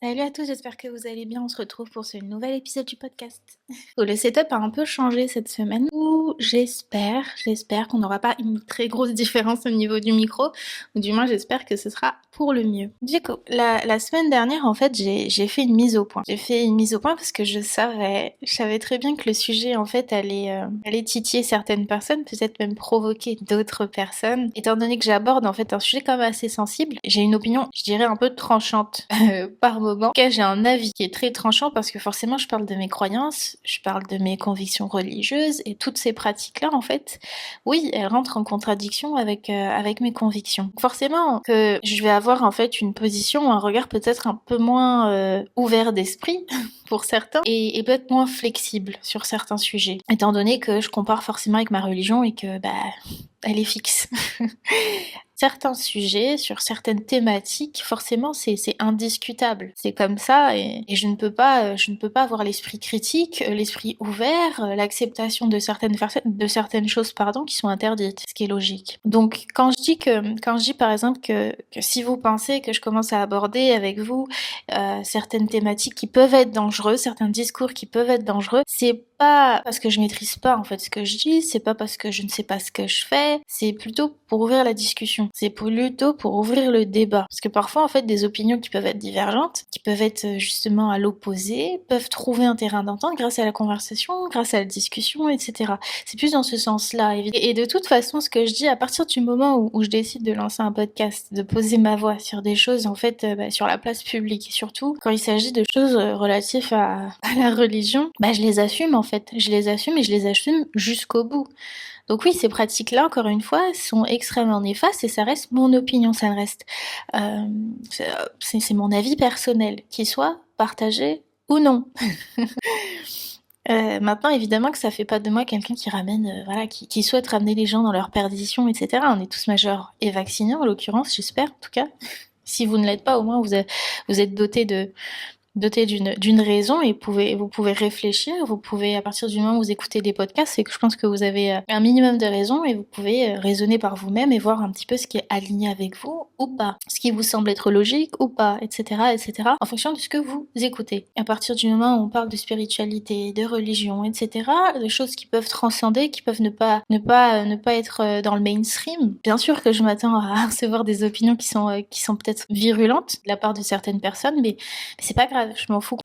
Salut à tous, j'espère que vous allez bien. On se retrouve pour ce nouvel épisode du podcast. Le setup a un peu changé cette semaine. Ou j'espère qu'on n'aura pas une très grosse différence au niveau du micro, ou du moins j'espère que ce sera pour le mieux. Du coup, la semaine dernière, en fait, j'ai fait une mise au point. J'ai fait une mise au point parce que je savais très bien que le sujet, en fait, allait titiller certaines personnes, peut-être même provoquer d'autres personnes. Étant donné que j'aborde, en fait, un sujet quand même assez sensible, j'ai une opinion, je dirais, un peu tranchante par moment. En tout cas, j'ai un avis qui est très tranchant parce que forcément, je parle de mes croyances, je parle de mes convictions religieuses et toutes ces pratiques-là, en fait, oui, elles rentrent en contradiction avec mes convictions. Forcément que je vais avoir en fait une position, un regard peut-être un peu moins ouvert d'esprit pour certains et peut-être moins flexible sur certains sujets, étant donné que je compare forcément avec ma religion et que elle est fixe. Certains sujets, sur certaines thématiques, forcément, c'est indiscutable. C'est comme ça, et je ne peux pas avoir l'esprit critique, l'esprit ouvert, l'acceptation de certaines choses, pardon, qui sont interdites, ce qui est logique. Donc, quand je dis par exemple que si vous pensez que je commence à aborder avec vous certaines thématiques qui peuvent être dangereuses, certains discours qui peuvent être dangereux, c'est pas parce que je maîtrise pas en fait ce que je dis, c'est pas parce que je ne sais pas ce que je fais, c'est plutôt pour ouvrir la discussion, c'est plutôt pour ouvrir le débat. Parce que parfois en fait des opinions qui peuvent être divergentes, qui peuvent être justement à l'opposé, peuvent trouver un terrain d'entente grâce à la conversation, grâce à la discussion, etc. C'est plus dans ce sens-là. Et de toute façon, ce que je dis, à partir du moment où je décide de lancer un podcast, de poser ma voix sur des choses en fait sur la place publique, et surtout quand il s'agit de choses relatives à la religion, je les assume en fait. Je les assume et je les assume jusqu'au bout. Donc oui, ces pratiques-là, encore une fois, sont extrêmement néfastes et ça reste mon opinion, ça reste... c'est mon avis personnel, qu'il soit partagé ou non. Maintenant, évidemment que ça fait pas de moi quelqu'un qui ramène, qui souhaite ramener les gens dans leur perdition, etc. On est tous majeurs et vaccinés, en l'occurrence, j'espère, en tout cas. Si vous ne l'êtes pas, au moins vous êtes doté d'une raison et vous pouvez réfléchir, vous pouvez, à partir du moment où vous écoutez des podcasts, c'est que je pense que vous avez un minimum de raison et vous pouvez raisonner par vous-même et voir un petit peu ce qui est aligné avec vous ou pas, ce qui vous semble être logique ou pas, etc., etc., en fonction de ce que vous écoutez. À partir du moment où on parle de spiritualité, de religion, etc., de choses qui peuvent transcender, qui peuvent ne pas être dans le mainstream, bien sûr que je m'attends à recevoir des opinions qui sont peut-être virulentes de la part de certaines personnes, mais c'est pas grave, je m'en fous.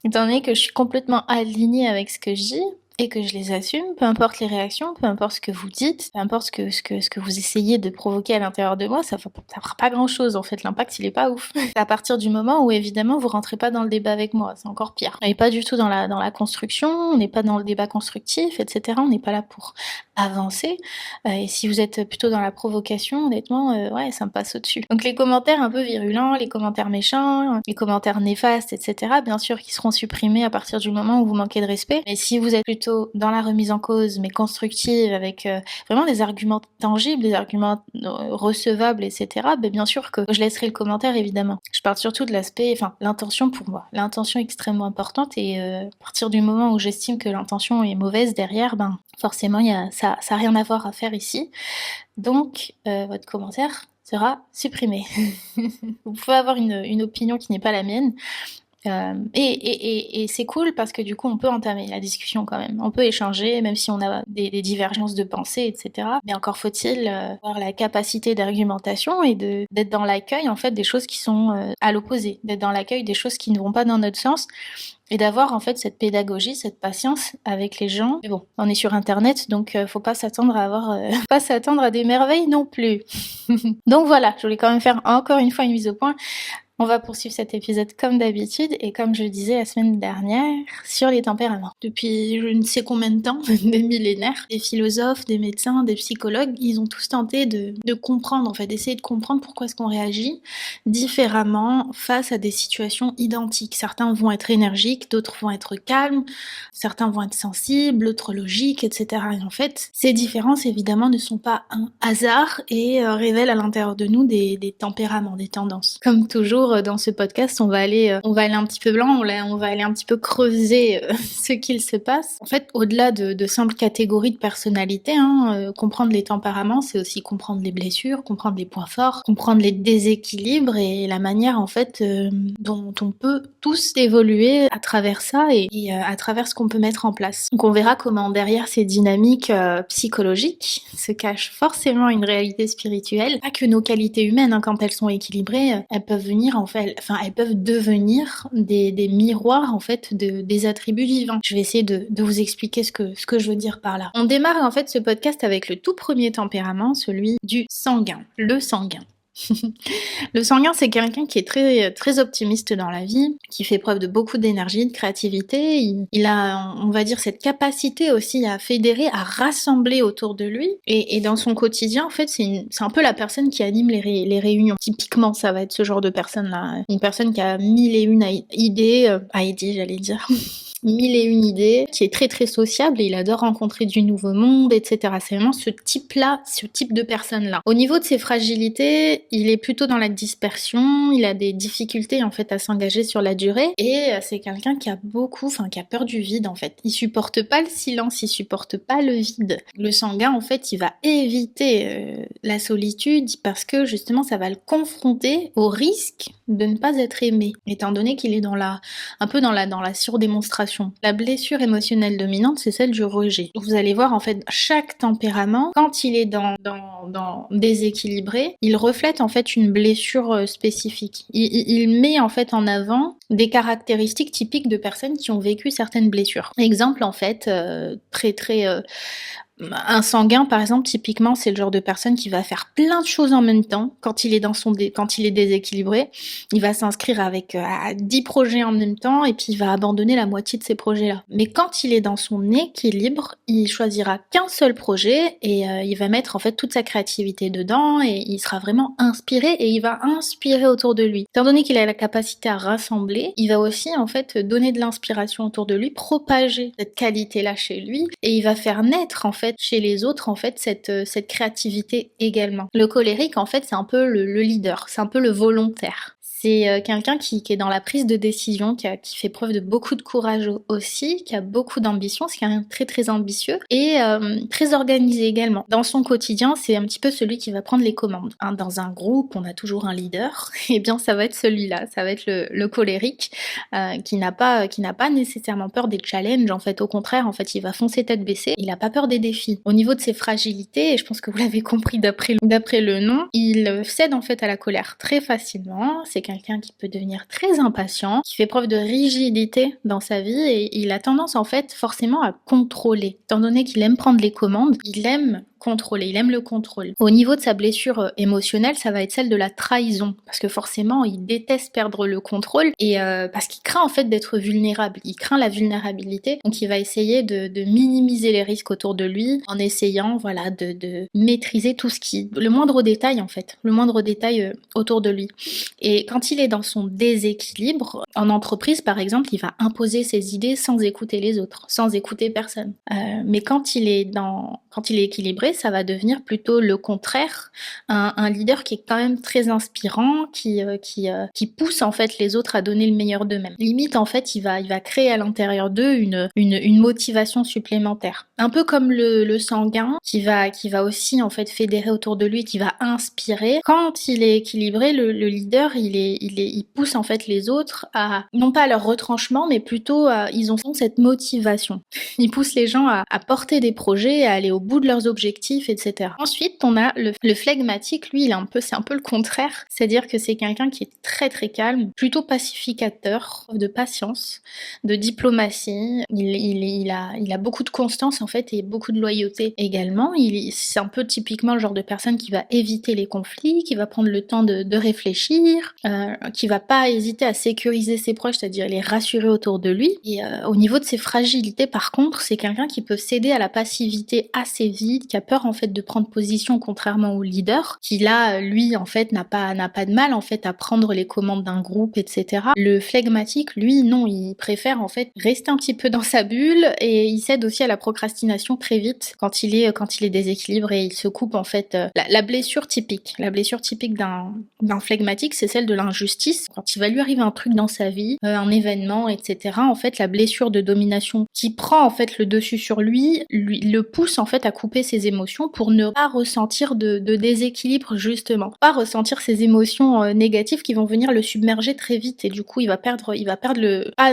Étant donné que je suis complètement alignée avec ce que je dis et que je les assume, peu importe les réactions, peu importe ce que vous dites, peu importe ce que vous essayez de provoquer à l'intérieur de moi, ça fera pas grand chose en fait, l'impact il est pas ouf. C'est à partir du moment où évidemment vous rentrez pas dans le débat avec moi, c'est encore pire. On n'est pas du tout dans la construction, on n'est pas dans le débat constructif, etc. On n'est pas là pour avancer. Et si vous êtes plutôt dans la provocation, honnêtement, ouais, ça me passe au-dessus. Donc les commentaires un peu virulents, les commentaires méchants, les commentaires néfastes, etc., bien sûr qu'ils seront supprimés à partir du moment où vous manquez de respect. Mais si vous êtes plutôt dans la remise en cause, mais constructive, avec vraiment des arguments tangibles, des arguments recevables, etc., bien sûr que je laisserai le commentaire, évidemment. Je parle surtout de l'aspect, l'intention pour moi. L'intention est extrêmement importante et à partir du moment où j'estime que l'intention est mauvaise derrière, forcément, ça a rien à voir à faire ici. Donc, votre commentaire sera supprimé. Vous pouvez avoir une opinion qui n'est pas la mienne. Et c'est cool parce que du coup on peut entamer la discussion quand même, on peut échanger même si on a des divergences de pensée, etc. Mais encore faut-il avoir la capacité d'argumentation et d'être dans l'accueil en fait des choses qui sont à l'opposé, d'être dans l'accueil des choses qui ne vont pas dans notre sens et d'avoir en fait cette pédagogie, cette patience avec les gens. Mais bon, on est sur internet donc faut pas s'attendre à avoir pas s'attendre à des merveilles non plus. Donc voilà, je voulais quand même faire encore une fois une mise au point. On va poursuivre cet épisode comme d'habitude et comme je le disais la semaine dernière, sur les tempéraments. Depuis je ne sais combien de temps, des millénaires, des philosophes, des médecins, des psychologues, ils ont tous tenté de comprendre, en fait, d'essayer de comprendre pourquoi est-ce qu'on réagit différemment face à des situations identiques. Certains vont être énergiques, d'autres vont être calmes, certains vont être sensibles, d'autres logiques, etc. Et en fait, ces différences, évidemment, ne sont pas un hasard et révèlent à l'intérieur de nous des tempéraments, des tendances. Comme toujours, jour dans ce podcast, on va aller un petit peu blanc, on va aller un petit peu creuser ce qu'il se passe. En fait, au-delà de simples catégories de personnalité, comprendre les tempéraments, c'est aussi comprendre les blessures, comprendre les points forts, comprendre les déséquilibres et la manière en fait dont on peut tous évoluer à travers ça et à travers ce qu'on peut mettre en place. Donc on verra comment derrière ces dynamiques psychologiques se cache forcément une réalité spirituelle. Pas que nos qualités humaines, quand elles sont équilibrées, elles peuvent venir elles peuvent devenir des miroirs en fait des attributs divins. Je vais essayer de vous expliquer ce que je veux dire par là. On démarre en fait ce podcast avec le tout premier tempérament, celui du sanguin, le sanguin. Le sanguin, c'est quelqu'un qui est très, très optimiste dans la vie, qui fait preuve de beaucoup d'énergie, de créativité. Il a, on va dire, cette capacité aussi à fédérer, à rassembler autour de lui. Et dans son quotidien, en fait, c'est un peu la personne qui anime les réunions. Typiquement, ça va être ce genre de personne-là. Une personne qui a mille et une idées, j'allais dire. Mille et une idées, qui est très très sociable et il adore rencontrer du nouveau monde, etc. C'est vraiment ce type-là, ce type de personne-là. Au niveau de ses fragilités, il est plutôt dans la dispersion, il a des difficultés en fait à s'engager sur la durée et c'est quelqu'un qui a qui a peur du vide en fait. Il supporte pas le silence, il supporte pas le vide. Le sanguin en fait, il va éviter la solitude parce que justement ça va le confronter au risque de ne pas être aimé, étant donné qu'il est un peu dans la surdémonstration. La blessure émotionnelle dominante, c'est celle du rejet. Vous allez voir, en fait, chaque tempérament, quand il est dans déséquilibré, il reflète en fait une blessure spécifique. Il met en fait en avant des caractéristiques typiques de personnes qui ont vécu certaines blessures. Exemple, en fait, un sanguin, par exemple, typiquement, c'est le genre de personne qui va faire plein de choses en même temps. Quand il est déséquilibré, il va s'inscrire avec à 10 projets en même temps et puis il va abandonner la moitié de ces projets-là. Mais quand il est dans son équilibre, il choisira qu'un seul projet et il va mettre en fait toute sa créativité dedans et il sera vraiment inspiré et il va inspirer autour de lui. Étant donné qu'il a la capacité à rassembler, il va aussi en fait donner de l'inspiration autour de lui, propager cette qualité-là chez lui et il va faire naître en fait chez les autres en fait cette créativité également. Le colérique en fait c'est un peu le leader, c'est un peu le volontaire. C'est quelqu'un qui est dans la prise de décision, qui fait preuve de beaucoup de courage aussi, qui a beaucoup d'ambition, c'est quelqu'un de très très ambitieux et très organisé également. Dans son quotidien, c'est un petit peu celui qui va prendre les commandes. Dans un groupe, on a toujours un leader, et bien ça va être celui-là, ça va être le colérique qui n'a pas nécessairement peur des challenges. En fait, au contraire, en fait, il va foncer tête baissée. Il n'a pas peur des défis. Au niveau de ses fragilités, et je pense que vous l'avez compris d'après le nom, il cède en fait à la colère très facilement. C'est quelqu'un qui peut devenir très impatient, qui fait preuve de rigidité dans sa vie et il a tendance en fait forcément à contrôler. Étant donné qu'il aime prendre les commandes, il aime contrôler, il aime le contrôle. Au niveau de sa blessure émotionnelle, ça va être celle de la trahison, parce que forcément, il déteste perdre le contrôle et parce qu'il craint en fait d'être vulnérable, il craint la vulnérabilité, donc il va essayer de minimiser les risques autour de lui en essayant de maîtriser le moindre détail en fait, le moindre détail autour de lui. Et quand il est dans son déséquilibre, en entreprise par exemple, il va imposer ses idées sans écouter les autres, sans écouter personne. Mais quand il est équilibré, ça va devenir plutôt le contraire, un leader qui est quand même très inspirant, qui pousse en fait les autres à donner le meilleur d'eux-mêmes. Limite en fait, il va créer à l'intérieur d'eux une motivation supplémentaire. Un peu comme le sanguin qui va aussi en fait fédérer autour de lui, qui va inspirer. Quand il est équilibré, le leader, il pousse en fait les autres à non pas à leur retranchement, mais plutôt ils ont cette motivation. Il pousse les gens à porter des projets, à aller au bout de leurs objectifs, etc. Ensuite, on a le flegmatique, lui, c'est un peu le contraire. C'est-à-dire que c'est quelqu'un qui est très très calme, plutôt pacificateur, de patience, de diplomatie. Il a beaucoup de constance en fait et beaucoup de loyauté également. C'est un peu typiquement le genre de personne qui va éviter les conflits, qui va prendre le temps de réfléchir, qui va pas hésiter à sécuriser ses proches, c'est-à-dire les rassurer autour de lui. Et au niveau de ses fragilités, par contre, c'est quelqu'un qui peut céder à la passivité assez vite, qui a peur en fait de prendre position, contrairement au leader qui là, lui en fait n'a pas de mal en fait à prendre les commandes d'un groupe, etc. Le flegmatique, lui, non, il préfère en fait rester un petit peu dans sa bulle et il cède aussi à la procrastination très vite quand il est déséquilibré. Il se coupe en fait la blessure typique. La blessure typique d'un flegmatique, c'est celle de l'injustice. Quand il va lui arriver un truc dans sa vie, un événement, etc. En fait, la blessure de domination qui prend en fait le dessus sur lui le pousse en fait à couper ses émotions pour ne pas ressentir de déséquilibre justement, pas ressentir ces émotions négatives qui vont venir le submerger très vite et du coup il va perdre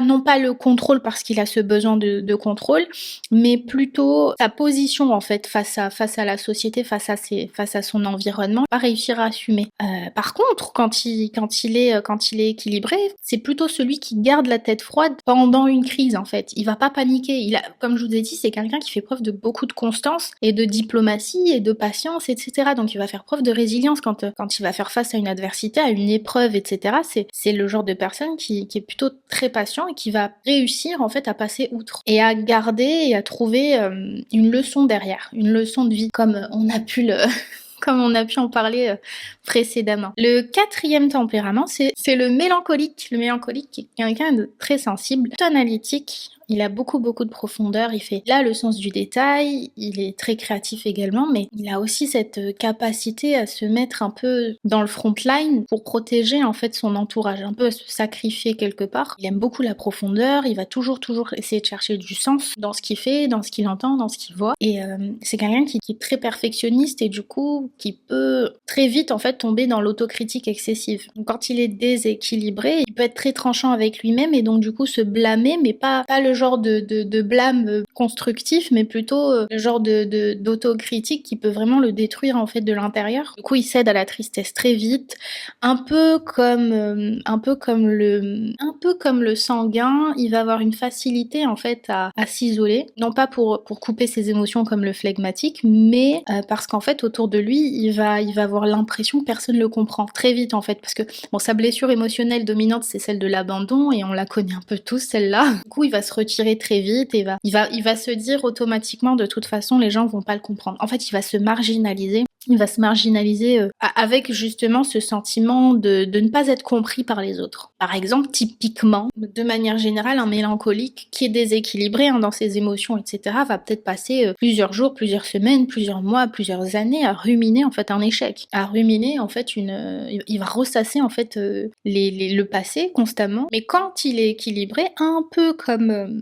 non pas le contrôle parce qu'il a ce besoin de contrôle, mais plutôt sa position en fait face à la société, face à son environnement, pas réussir à assumer. Par contre, quand il est équilibré, c'est plutôt celui qui garde la tête froide pendant une crise en fait. Il va pas paniquer. Comme je vous ai dit, c'est quelqu'un qui fait preuve de beaucoup de constance et de diplomatie et de patience, etc. Donc il va faire preuve de résilience quand il va faire face à une adversité, à une épreuve, etc. C'est le genre de personne qui est plutôt très patient et qui va réussir en fait à passer outre et à garder et à trouver une leçon derrière, une leçon de vie, comme on a pu en parler précédemment. Le quatrième tempérament, c'est le mélancolique. Le mélancolique qui est quelqu'un de très sensible, tout analytique. Il a beaucoup de profondeur, il a le sens du détail, il est très créatif également, mais il a aussi cette capacité à se mettre un peu dans le front line pour protéger en fait son entourage, un peu à se sacrifier quelque part. Il aime beaucoup la profondeur, il va toujours essayer de chercher du sens dans ce qu'il fait, dans ce qu'il entend, dans ce qu'il voit. Et c'est quelqu'un qui est très perfectionniste et du coup qui peut très vite en fait tomber dans l'autocritique excessive. Donc, quand il est déséquilibré, il peut être très tranchant avec lui-même et donc du coup se blâmer, mais pas le genre de blâme constructif, mais plutôt le genre d'autocritique qui peut vraiment le détruire en fait de l'intérieur. Du coup, il cède à la tristesse très vite, un peu comme le sanguin, il va avoir une facilité en fait à s'isoler, non pas pour couper ses émotions comme le flegmatique, mais parce qu'en fait autour de lui, il va avoir l'impression que personne le comprend très vite en fait, parce que bon, sa blessure émotionnelle dominante, c'est celle de l'abandon et on la connaît un peu tous celle-là. Du coup, il va se retirer très vite et il va se dire automatiquement de toute façon les gens vont pas le comprendre. En fait, il va se marginaliser. Il va se marginaliser avec justement ce sentiment de ne pas être compris par les autres. Par exemple, typiquement, de manière générale, un mélancolique qui est déséquilibré dans ses émotions, etc., va peut-être passer plusieurs jours, plusieurs semaines, plusieurs mois, plusieurs années à ruminer en fait un échec, à ruminer en fait il va ressasser en fait le passé constamment. Mais quand il est équilibré, un peu comme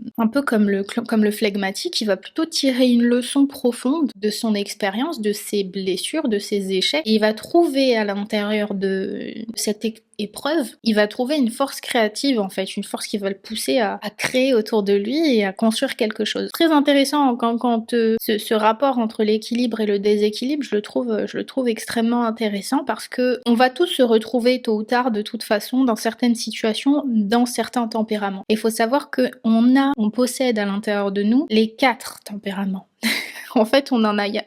le flegmatique, il va plutôt tirer une leçon profonde de son expérience, de ses blessures, de ses échecs, et il va trouver à l'intérieur de cette épreuve, il va trouver une force créative en fait, une force qui va le pousser à créer autour de lui et à construire quelque chose. Très intéressant quand ce rapport entre l'équilibre et le déséquilibre, je le trouve extrêmement intéressant parce que on va tous se retrouver tôt ou tard de toute façon dans certaines situations, dans certains tempéraments. Il faut savoir que on possède à l'intérieur de nous les 4 tempéraments. En fait,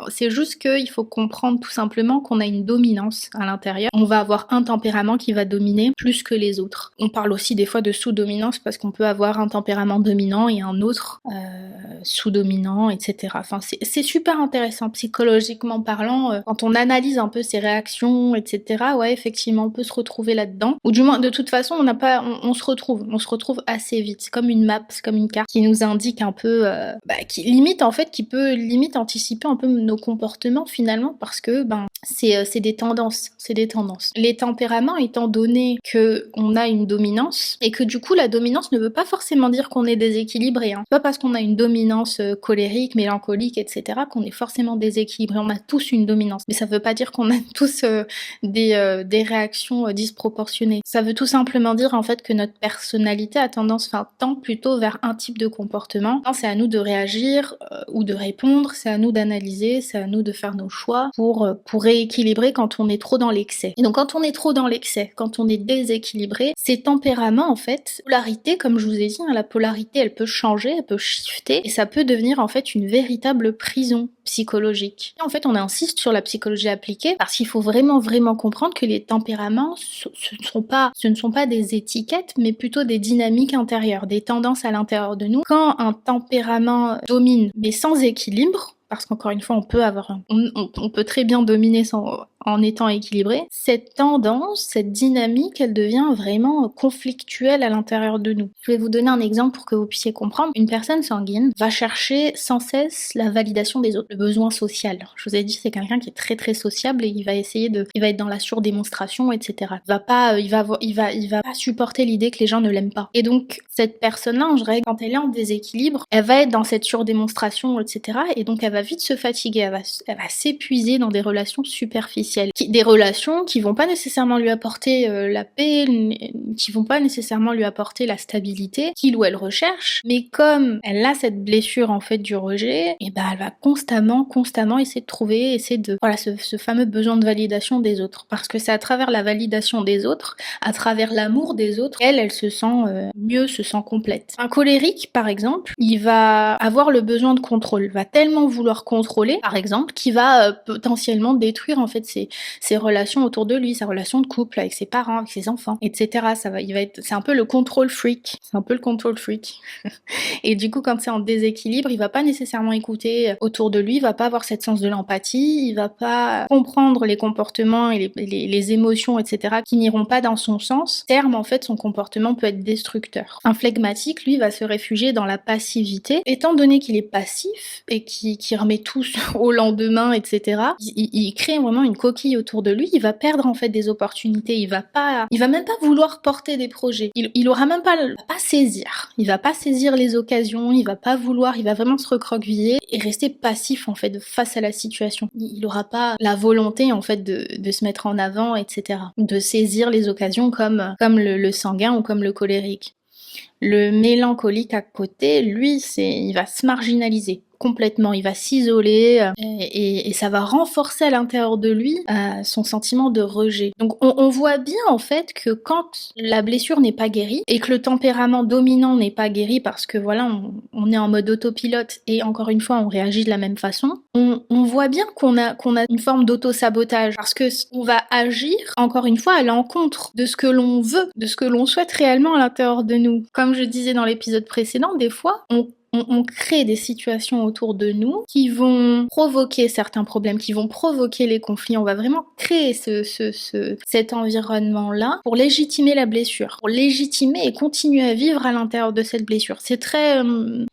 c'est juste qu'il faut comprendre tout simplement qu'on a une dominance à l'intérieur. On va avoir un tempérament qui va dominer plus que les autres. On parle aussi des fois de sous-dominance parce qu'on peut avoir un tempérament dominant et un autre sous-dominant, etc. Enfin, c'est super intéressant psychologiquement parlant. Quand on analyse un peu ses réactions, etc. Ouais, effectivement, on peut se retrouver là-dedans. Ou du moins, de toute façon, on se retrouve assez vite. C'est comme une map, c'est comme une carte qui nous indique un peu, qui peut limite anticiper un peu nos comportements finalement parce que c'est des tendances. Les tempéraments étant donné que on a une dominance et que du coup la dominance ne veut pas forcément dire qu'on est déséquilibré. C'est pas parce qu'on a une dominance colérique, mélancolique, etc. qu'on est forcément déséquilibré. On a tous une dominance, mais ça veut pas dire qu'on a tous des réactions disproportionnées. Ça veut tout simplement dire en fait que notre personnalité a tend plutôt vers un type de comportement. C'est à nous de réagir ou de répondre, c'est à nous d'analyser, c'est à nous de faire nos choix pour rééquilibrer quand on est trop dans l'excès. Et donc quand on est trop dans l'excès, quand on est déséquilibré, ces tempéraments en fait, polarité comme je vous ai dit, la polarité elle peut changer, elle peut shifter et ça peut devenir en fait une véritable prison psychologique. Et en fait on insiste sur la psychologie appliquée parce qu'il faut vraiment comprendre que les tempéraments ce ne sont pas des étiquettes mais plutôt des dynamiques intérieures, des tendances à l'intérieur de nous. Quand un tempérament domine mais sans équilibre, parce qu'encore une fois, on peut très bien dominer en étant équilibré. Cette tendance, cette dynamique, elle devient vraiment conflictuelle à l'intérieur de nous. Je vais vous donner un exemple pour que vous puissiez comprendre. Une personne sanguine va chercher sans cesse la validation des autres, le besoin social. Je vous ai dit, c'est quelqu'un qui est très très sociable et il va être dans la surdémonstration, etc. Il va pas supporter l'idée que les gens ne l'aiment pas. Et donc, cette personne-là, en général, quand elle est en déséquilibre, elle va être dans cette surdémonstration, etc. Et donc, elle va vite se fatiguer, elle va s'épuiser dans des relations superficielles. Des relations qui vont pas nécessairement lui apporter la paix, qui vont pas nécessairement lui apporter la stabilité qu'il ou elle recherche, mais comme elle a cette blessure en fait du rejet, et ben elle va constamment essayer voilà ce fameux besoin de validation des autres, parce que c'est à travers la validation des autres, à travers l'amour des autres, elle se sent mieux, se sent complète. Un colérique par exemple, il va avoir le besoin de contrôle, va tellement vouloir contrôler par exemple qu'il va potentiellement détruire en fait ses relations autour de lui, sa relation de couple avec ses parents, avec ses enfants, etc. C'est un peu le control freak. C'est un peu le control freak. Et du coup, quand c'est en déséquilibre, il va pas nécessairement écouter autour de lui, il va pas avoir cette sens de l'empathie, il va pas comprendre les comportements et les émotions, etc. qui n'iront pas dans son sens. À terme, en fait, son comportement peut être destructeur. Un flegmatique, lui, va se réfugier dans la passivité. Étant donné qu'il est passif et qui remet tout au lendemain, etc., il crée vraiment une coquille autour de lui, il va perdre en fait des opportunités, il va même pas vouloir porter des projets, il aura même pas, il va pas saisir, il va pas saisir les occasions, il va pas vouloir, il va vraiment se recroqueviller et rester passif en fait face à la situation. Il aura pas la volonté en fait de se mettre en avant, etc., de saisir les occasions comme le sanguin ou comme le colérique. Le mélancolique à côté, lui, il va se marginaliser complètement, il va s'isoler et ça va renforcer à l'intérieur de lui son sentiment de rejet. Donc on voit bien en fait que quand la blessure n'est pas guérie et que le tempérament dominant n'est pas guéri parce que voilà, on est en mode autopilote et encore une fois on réagit de la même façon, on voit bien qu'on a une forme d'auto-sabotage parce que on va agir encore une fois à l'encontre de ce que l'on veut, de ce que l'on souhaite réellement à l'intérieur de nous. Comme je disais dans l'épisode précédent, des fois on crée des situations autour de nous qui vont provoquer certains problèmes, qui vont provoquer les conflits. On va vraiment créer cet environnement-là pour légitimer la blessure, pour légitimer et continuer à vivre à l'intérieur de cette blessure. C'est très...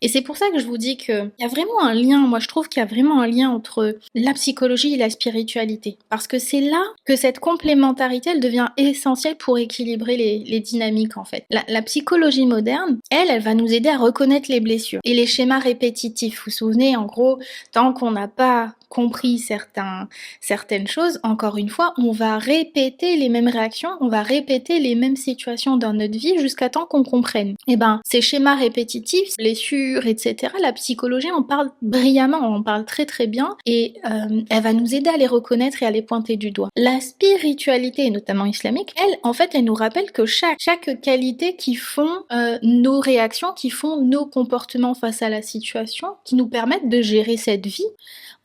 Et c'est pour ça que je vous dis qu'il y a vraiment un lien, moi je trouve qu'il y a vraiment un lien entre la psychologie et la spiritualité. Parce que c'est là que cette complémentarité, elle devient essentielle pour équilibrer les dynamiques en fait. La psychologie moderne, elle va nous aider à reconnaître les blessures. Et les schémas répétitifs, vous vous souvenez, en gros, tant qu'on n'a pas compris certaines choses, encore une fois, on va répéter les mêmes réactions, on va répéter les mêmes situations dans notre vie jusqu'à temps qu'on comprenne. Et ben, ces schémas répétitifs, blessures, etc., la psychologie en parle brillamment, on en parle très très bien, et elle va nous aider à les reconnaître et à les pointer du doigt. La spiritualité, et notamment islamique, elle, en fait, elle nous rappelle que chaque qualité qui font nos réactions, qui font nos comportements face à la situation, qui nous permettent de gérer cette vie,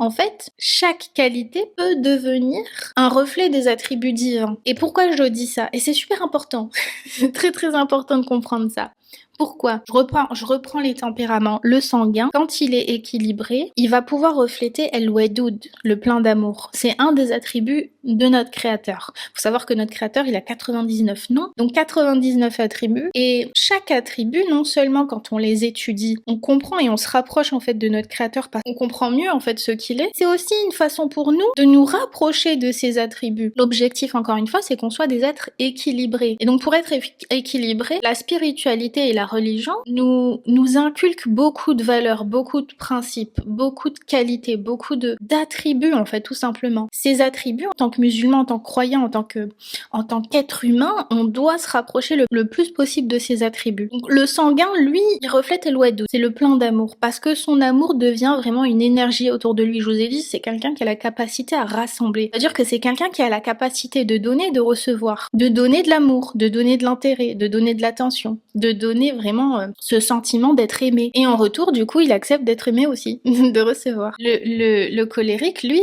en fait, chaque qualité peut devenir un reflet des attributs divins. Et pourquoi je dis ça? Et c'est super important. C'est très très important de comprendre ça. Pourquoi? Je reprends les tempéraments. Le sanguin, quand il est équilibré, il va pouvoir refléter El-Wadoud, le plein d'amour. C'est un des attributs de notre créateur. Faut savoir que notre créateur, il a 99 noms, donc 99 attributs. Et chaque attribut, non seulement quand on les étudie, on comprend et on se rapproche en fait de notre créateur parce qu'on comprend mieux en fait ce qu'il est, c'est aussi une façon pour nous de nous rapprocher de ces attributs. L'objectif, encore une fois, c'est qu'on soit des êtres équilibrés. Et donc pour être équilibré, la spiritualité et la religion nous inculquent beaucoup de valeurs, beaucoup de principes, beaucoup de qualités, beaucoup d'attributs en fait, tout simplement. Ces attributs, en tant que musulman, en tant que croyant, en tant qu'être humain, on doit se rapprocher le plus possible de ces attributs. Donc, le sanguin, lui, il reflète El-Wadoud, c'est le plein d'amour, parce que son amour devient vraiment une énergie autour de lui. Je vous ai dit, c'est quelqu'un qui a la capacité à rassembler. C'est-à-dire que c'est quelqu'un qui a la capacité de donner et de recevoir, de donner de l'amour, de donner de l'intérêt, de donner de l'attention, de donner vraiment ce sentiment d'être aimé. Et en retour, du coup, il accepte d'être aimé aussi, de recevoir. Le colérique, lui,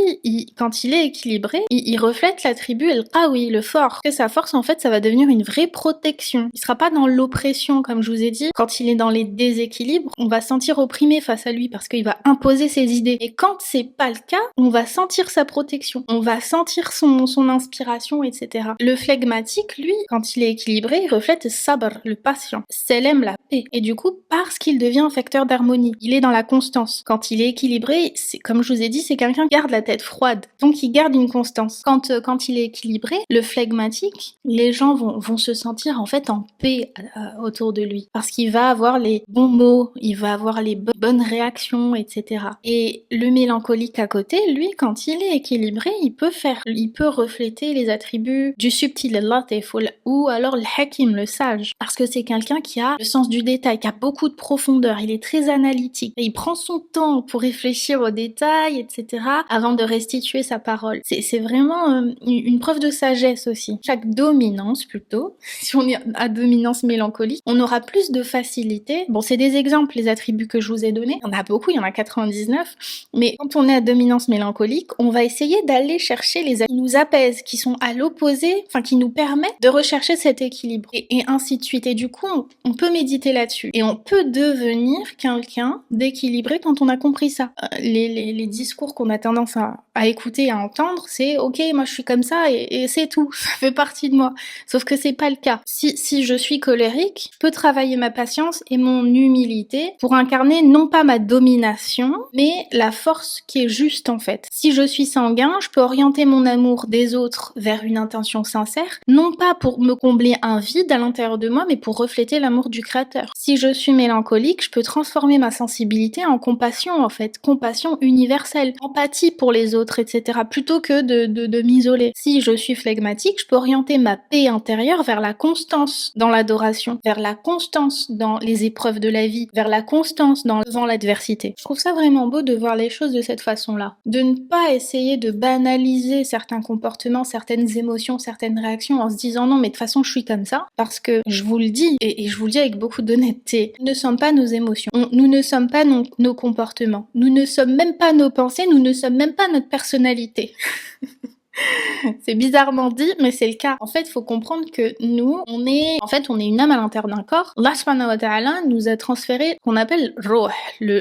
quand il est équilibré, il reflète l'attribut el-qawi, le fort. Que sa force, en fait, ça va devenir une vraie protection. Il sera pas dans l'oppression, comme je vous ai dit. Quand il est dans les déséquilibres, on va sentir opprimé face à lui parce qu'il va imposer ses idées. Et quand c'est pas le cas, on va sentir sa protection. On va sentir son inspiration, etc. Le flegmatique, lui, quand il est équilibré, il reflète sabr, le patient. Selem, la paix. Et du coup, parce qu'il devient un facteur d'harmonie, il est dans la constance. Quand il est équilibré, c'est, comme je vous ai dit, c'est quelqu'un qui garde la tête froide. Donc il garde une constance. Quand il est équilibré, le flegmatique, les gens vont se sentir en fait en paix autour de lui. Parce qu'il va avoir les bons mots, il va avoir les bonnes réactions, etc. Et le mélancolique à côté, lui, quand il est équilibré, il peut refléter les attributs du subtil, al-latif, ou alors le hakim, le sage. Parce que c'est quelqu'un qui a le sens du détail, qui a beaucoup de profondeur, il est très analytique. Et il prend son temps pour réfléchir aux détails, etc. avant de restituer sa parole. C'est vraiment une preuve de sagesse aussi. Chaque dominance plutôt, si on est à dominance mélancolique, on aura plus de facilité. Bon, c'est des exemples, les attributs que je vous ai donnés. Il y en a beaucoup, il y en a 99. Mais quand on est à dominance mélancolique, on va essayer d'aller chercher les attributs qui nous apaisent, qui sont à l'opposé, enfin qui nous permettent de rechercher cet équilibre. Et ainsi de suite. Et du coup, on peut méditer là-dessus. Et on peut devenir quelqu'un d'équilibré quand on a compris ça. Les discours qu'on a tendance à écouter, à entendre, c'est ok, moi je suis comme ça et c'est tout, ça fait partie de moi. Sauf que c'est pas le cas. Si je suis colérique, je peux travailler ma patience et mon humilité pour incarner non pas ma domination, mais la force qui est juste en fait. Si je suis sanguin, je peux orienter mon amour des autres vers une intention sincère, non pas pour me combler un vide à l'intérieur de moi, mais pour refléter l'amour du Créateur. Si je suis mélancolique, je peux transformer ma sensibilité en compassion en fait, compassion universelle, empathie pour les autres, etc. plutôt que de m'isoler. Si je suis flegmatique, je peux orienter ma paix intérieure vers la constance dans l'adoration, vers la constance dans les épreuves de la vie, vers la constance devant l'adversité. Je trouve ça vraiment beau de voir les choses de cette façon-là. De ne pas essayer de banaliser certains comportements, certaines émotions, certaines réactions en se disant non mais de toute façon je suis comme ça, parce que je vous le dis, et je vous le dis avec beaucoup d'honnêteté, nous ne sommes pas nos émotions, nous ne sommes pas nos comportements, nous ne sommes même pas nos pensées, nous ne sommes même pas notre personnalité. C'est bizarrement dit, mais c'est le cas. En fait, il faut comprendre que nous, on est une âme à l'intérieur d'un corps. Allah subhanahu wa ta'ala nous a transféré ce qu'on appelle ruh,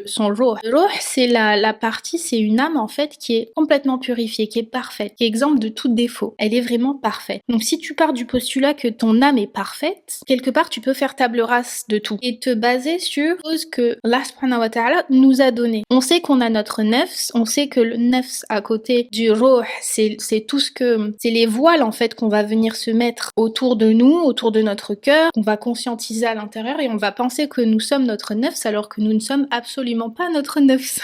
son ruh. Le ruh, c'est la partie, c'est une âme en fait qui est complètement purifiée, qui est parfaite, qui est exempte de tout défaut. Elle est vraiment parfaite. Donc si tu pars du postulat que ton âme est parfaite, quelque part tu peux faire table rase de tout et te baser sur ce que Allah subhanahu wa ta'ala nous a donné. On sait qu'on a notre nefs, on sait que le nefs à côté du ruh, c'est tout ce que c'est les voiles en fait qu'on va venir se mettre autour de nous, autour de notre cœur, qu'on va conscientiser à l'intérieur et on va penser que nous sommes notre nefs alors que nous ne sommes absolument pas notre nefs.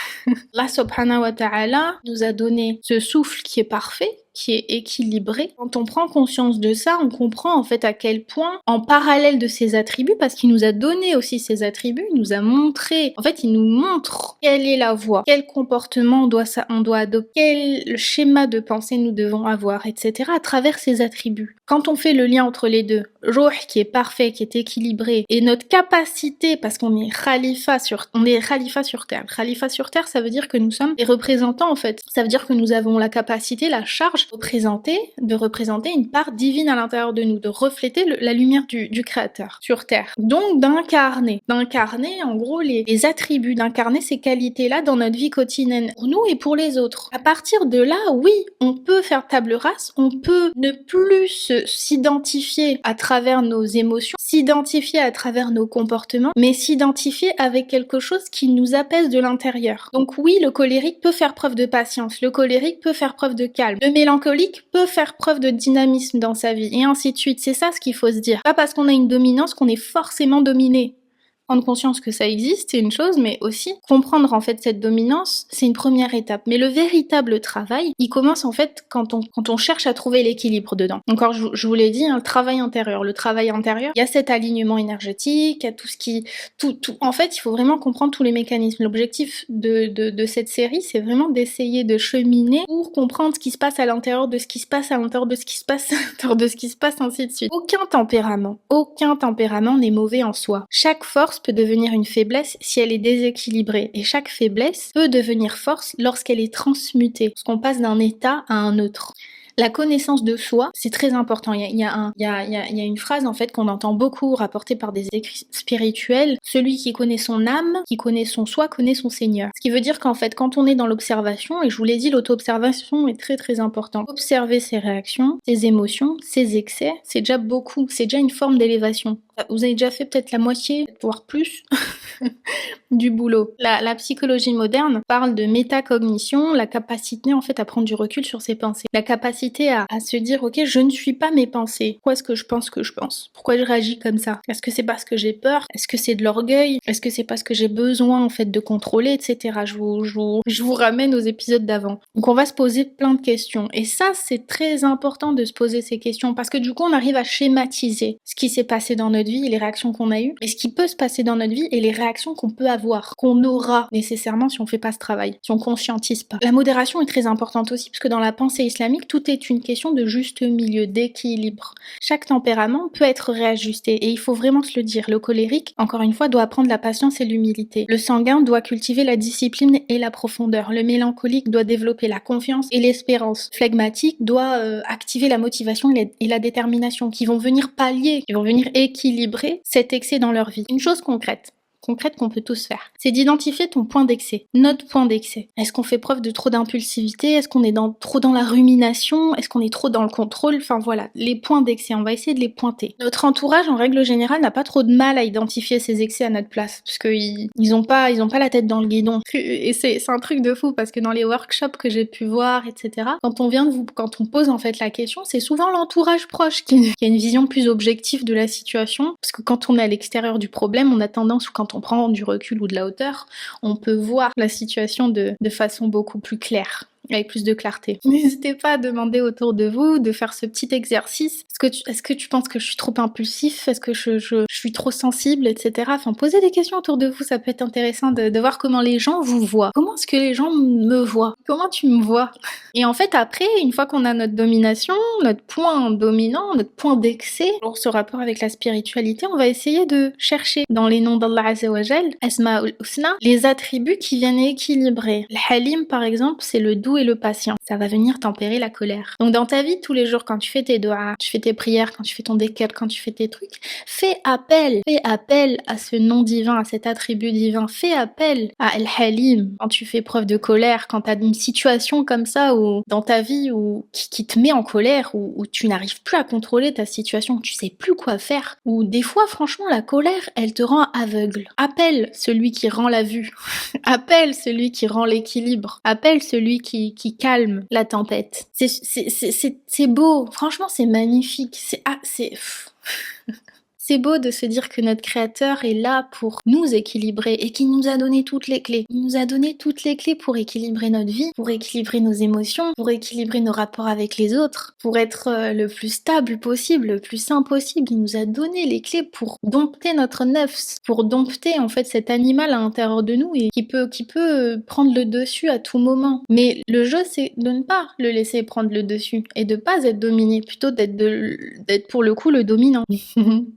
Allah subhanahu wa ta'ala nous a donné ce souffle qui est parfait, qui est équilibré. Quand on prend conscience de ça, on comprend en fait à quel point, en parallèle de ses attributs, parce qu'il nous a donné aussi ses attributs, il nous a montré, en fait il nous montre quelle est la voie, quel comportement on doit adopter, quel schéma de pensée nous devons avoir, etc. à travers ses attributs. Quand on fait le lien entre les deux, Ruh qui est parfait, qui est équilibré, et notre capacité, parce qu'on est khalifa sur terre. Khalifa sur terre, ça veut dire que nous sommes des représentants en fait. Ça veut dire que nous avons la capacité, la charge de représenter une part divine à l'intérieur de nous, de refléter la lumière du Créateur sur terre. Donc d'incarner en gros les attributs, d'incarner ces qualités-là dans notre vie quotidienne, pour nous et pour les autres. À partir de là, oui, on peut faire table rase, on peut ne plus s'identifier à travers nos émotions, s'identifier à travers nos comportements, mais s'identifier avec quelque chose qui nous apaise de l'intérieur. Donc oui, le colérique peut faire preuve de patience, le colérique peut faire preuve de calme, le mélancolique peut faire preuve de dynamisme dans sa vie, et ainsi de suite. C'est ça ce qu'il faut se dire. Pas parce qu'on a une dominance qu'on est forcément dominé. Prendre conscience que ça existe, c'est une chose, mais aussi comprendre en fait cette dominance, c'est une première étape. Mais le véritable travail, il commence en fait quand on cherche à trouver l'équilibre dedans. Encore, je vous l'ai dit, le travail intérieur. Le travail intérieur, il y a cet alignement énergétique, il y a tout ce qui... En fait, il faut vraiment comprendre tous les mécanismes. L'objectif de cette série, c'est vraiment d'essayer de cheminer pour comprendre ce qui se passe à l'intérieur de ce qui se passe, à l'intérieur de ce qui se passe, à l'intérieur de ce qui se passe, ainsi de suite. Aucun tempérament n'est mauvais en soi. Chaque force peut devenir une faiblesse si elle est déséquilibrée, et chaque faiblesse peut devenir force lorsqu'elle est transmutée, lorsqu'on passe d'un état à un autre. La connaissance de soi, c'est très important. Il y a une phrase en fait qu'on entend beaucoup rapportée par des écrits spirituels. Celui qui connaît son âme, qui connaît son soi, connaît son Seigneur. Ce qui veut dire qu'en fait, quand on est dans l'observation, et je vous l'ai dit, l'auto-observation est très très important. Observer ses réactions, ses émotions, ses excès, c'est déjà beaucoup. C'est déjà une forme d'élévation. Vous avez déjà fait peut-être la moitié, voire plus, du boulot. La psychologie moderne parle de métacognition, la capacité en fait à prendre du recul sur ses pensées. La capacité à se dire, ok, je ne suis pas mes pensées. Pourquoi est-ce que je pense que je pense? Pourquoi je réagis comme ça? Est-ce que c'est parce que j'ai peur? Est-ce que c'est de l'orgueil? Est-ce que c'est parce que j'ai besoin en fait de contrôler, etc. Je vous ramène aux épisodes d'avant. Donc on va se poser plein de questions. Et ça, c'est très important de se poser ces questions parce que du coup, on arrive à schématiser ce qui s'est passé dans notre vie et les réactions qu'on a eues, et ce qui peut se passer dans notre vie et les réactions qu'on peut avoir, qu'on aura nécessairement si on fait pas ce travail, si on conscientise pas. La modération est très importante aussi, parce que dans la pensée islamique, tout est une question de juste milieu, d'équilibre. Chaque tempérament peut être réajusté, et il faut vraiment se le dire. Le colérique, encore une fois, doit apprendre la patience et l'humilité. Le sanguin doit cultiver la discipline et la profondeur. Le mélancolique doit développer la confiance et l'espérance. Le flegmatique doit activer la motivation et la détermination, qui vont venir pallier, qui vont venir équilibrer cet excès dans leur vie. Une chose concrète qu'on peut tous faire, c'est d'identifier ton point d'excès, notre point d'excès. Est-ce qu'on fait preuve de trop d'impulsivité? Est-ce qu'on est trop dans la rumination? Est-ce qu'on est trop dans le contrôle? Enfin voilà, les points d'excès, on va essayer de les pointer. Notre entourage, en règle générale, n'a pas trop de mal à identifier ces excès à notre place, parce qu'ils ont pas la tête dans le guidon. Et c'est un truc de fou, parce que dans les workshops que j'ai pu voir, etc., quand on pose en fait la question, c'est souvent l'entourage proche qui a une vision plus objective de la situation, parce que quand on est à l'extérieur du problème, on a tendance, ou quand on prend du recul ou de la hauteur, on peut voir la situation de façon beaucoup plus claire, avec plus de clarté. N'hésitez pas à demander autour de vous, de faire ce petit exercice. Est-ce que tu penses que je suis trop impulsif? Est-ce que je suis trop sensible, etc. Enfin, posez des questions autour de vous, ça peut être intéressant de voir comment les gens vous voient. Comment est-ce que les gens me voient? Comment tu me vois? Et en fait, après, une fois qu'on a notre domination, notre point dominant, notre point d'excès, pour ce rapport avec la spiritualité, on va essayer de chercher dans les noms d'Allah Azza wa Jal, Asma'ul Husna, les attributs qui viennent équilibrer. Le Halim, par exemple, c'est le doux et le patient. Ça va venir tempérer la colère. Donc dans ta vie, tous les jours, quand tu fais tes doigts, tu fais tes prières, quand tu fais ton dhikr, quand tu fais tes trucs, fais appel à ce nom divin, à cet attribut divin. Fais appel à Al-Halim. Quand tu fais preuve de colère, quand t'as une situation comme ça ou dans ta vie qui te met en colère, où tu n'arrives plus à contrôler ta situation, tu sais plus quoi faire, ou des fois, franchement, la colère, elle te rend aveugle. Appelle celui qui rend la vue. Appelle celui qui rend l'équilibre. Appelle celui qui calme la tempête. C'est beau. Franchement, c'est magnifique. C'est beau de se dire que notre créateur est là pour nous équilibrer et qu'il nous a donné toutes les clés. Il nous a donné toutes les clés pour équilibrer notre vie, pour équilibrer nos émotions, pour équilibrer nos rapports avec les autres, pour être le plus stable possible, le plus sain possible. Il nous a donné les clés pour dompter notre nefs, pour dompter en fait cet animal à l'intérieur de nous et qui peut prendre le dessus à tout moment. Mais le jeu, c'est de ne pas le laisser prendre le dessus et de pas être dominé, plutôt d'être pour le coup le dominant.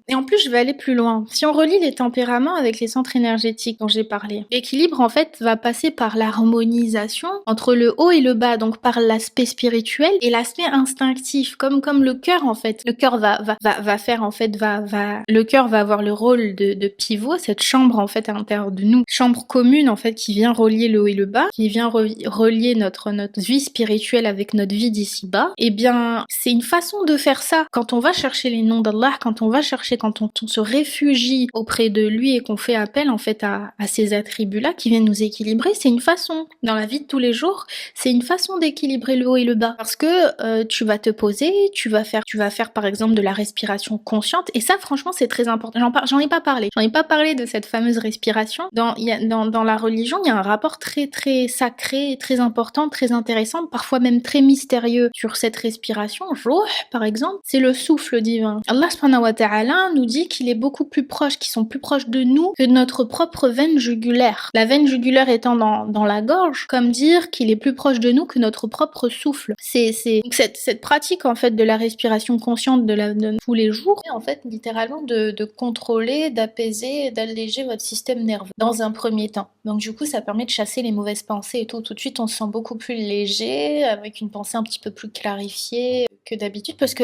Et en plus, je vais aller plus loin. Si on relie les tempéraments avec les centres énergétiques dont j'ai parlé, l'équilibre en fait va passer par l'harmonisation entre le haut et le bas, donc par l'aspect spirituel et l'aspect instinctif, comme le cœur en fait. Le cœur le cœur va avoir le rôle de pivot, cette chambre en fait à l'intérieur de nous, chambre commune en fait qui vient relier le haut et le bas, qui vient relier notre vie spirituelle avec notre vie d'ici bas. Eh bien, c'est une façon de faire ça. Quand on va chercher les noms d'Allah, quand on va chercher quand on se réfugie auprès de lui et qu'on fait appel en fait à ces attributs-là qui viennent nous équilibrer, c'est une façon, dans la vie de tous les jours, c'est une façon d'équilibrer le haut et le bas. Parce que tu vas te poser, tu vas faire par exemple de la respiration consciente, et ça franchement c'est très important. J'en ai pas parlé de cette fameuse respiration. Dans la religion, il y a un rapport très très sacré, très important, très intéressant, parfois même très mystérieux sur cette respiration. Ruh, par exemple, c'est le souffle divin. Allah subhanahu wa ta'ala nous dit qu'il est beaucoup plus proche, qu'ils sont plus proches de nous que notre propre veine jugulaire. La veine jugulaire étant dans la gorge, comme dire qu'il est plus proche de nous que notre propre souffle. Donc cette pratique en fait de la respiration consciente de tous les jours, en fait littéralement de contrôler, d'apaiser, d'alléger votre système nerveux dans un premier temps. Donc du coup ça permet de chasser les mauvaises pensées et tout. Tout de suite on se sent beaucoup plus léger, avec une pensée un petit peu plus clarifiée que d'habitude, parce que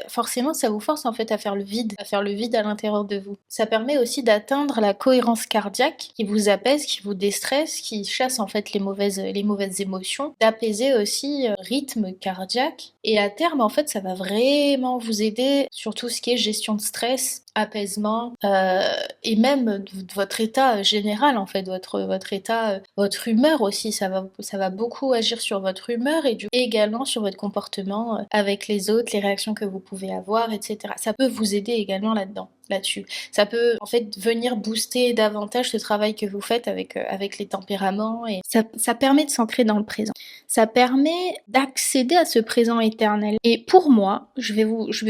forcément ça vous force en fait à faire le vide à l'intérieur de vous. Ça permet aussi d'atteindre la cohérence cardiaque qui vous apaise, qui vous déstresse, qui chasse en fait les mauvaises émotions, d'apaiser aussi rythme cardiaque, et à terme en fait ça va vraiment vous aider sur tout ce qui est gestion de stress, apaisement, et même de votre état général en fait, votre état, votre humeur aussi, ça va beaucoup agir sur votre humeur et également sur votre comportement avec les autres, les réactions que vous pouvez avoir, etc. Ça peut vous aider également là-dessus. Ça peut en fait venir booster davantage ce travail que vous faites avec les tempéraments, et ça permet de s'ancrer dans le présent. Ça permet d'accéder à ce présent éternel. Et pour moi, je vais